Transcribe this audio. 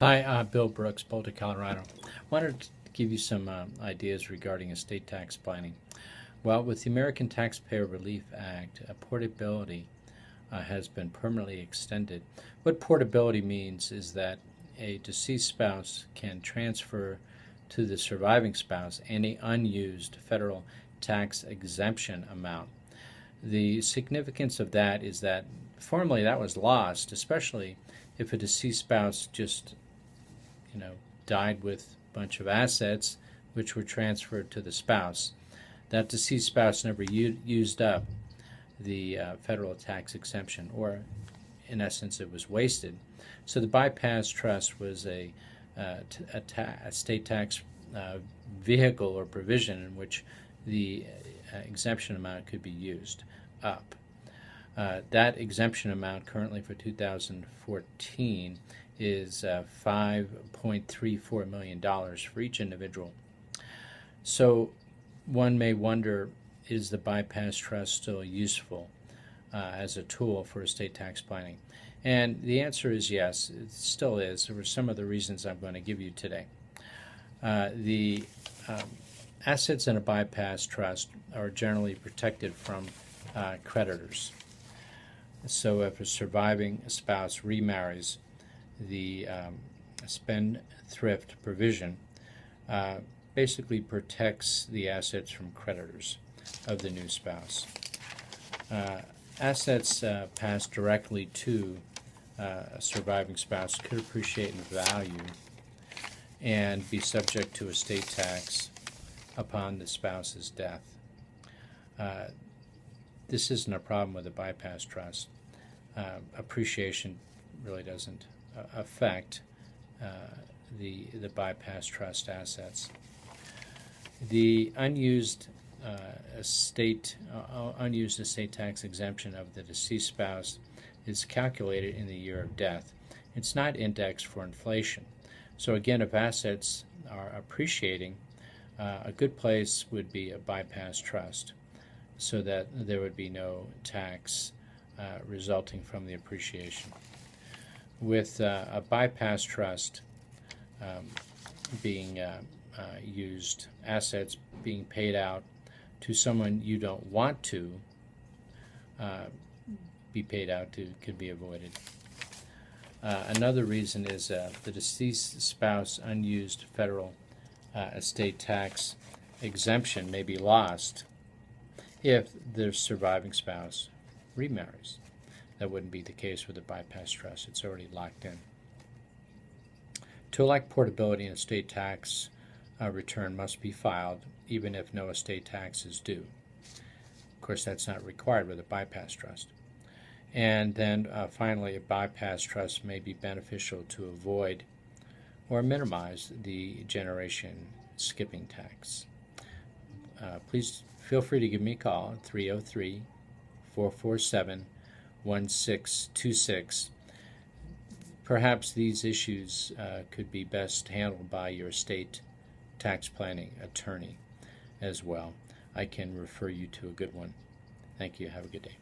Hi, Bill Brooks, Boulder, Colorado. Wanted to give you some ideas regarding estate tax planning. Well, with the American Taxpayer Relief Act, portability has been permanently extended. What portability means is that a deceased spouse can transfer to the surviving spouse any unused federal tax exemption amount. The significance of that is that formerly that was lost, especially if a deceased spouse just died with a bunch of assets which were transferred to the spouse. That deceased spouse never used up the federal tax exemption, or in essence, it was wasted. So the bypass trust was a state tax vehicle or provision in which the exemption amount could be used up. That exemption amount currently for 2014 is $5.34 million for each individual. So one may wonder, is the bypass trust still useful as a tool for estate tax planning? And the answer is yes, it still is, for some of the reasons I'm going to give you today. The assets in a bypass trust are generally protected from creditors. So if a surviving spouse remarries, the spendthrift provision basically protects the assets from creditors of the new spouse. Assets passed directly to a surviving spouse could appreciate in value and be subject to estate tax upon the spouse's death. This isn't a problem with a bypass trust. Appreciation really doesn't affect the bypass trust assets. The unused estate tax exemption of the deceased spouse is calculated in the year of death. It's not indexed for inflation. So again, if assets are appreciating, a good place would be a bypass trust, so that there would be no tax resulting from the appreciation. With a bypass trust being used, assets being paid out to someone you don't want to be paid out to could be avoided. Another reason is the deceased spouse unused federal estate tax exemption may be lost if the surviving spouse remarries. That wouldn't be the case with a bypass trust. It's already locked in. To elect portability, an estate tax return must be filed even if no estate tax is due. Of course, that's not required with a bypass trust. And then finally, a bypass trust may be beneficial to avoid or minimize the generation skipping tax. Please feel free to give me a call at 303-447-1626. Perhaps these issues could be best handled by your estate tax planning attorney as well. I can refer you to a good one. Thank you. Have a good day.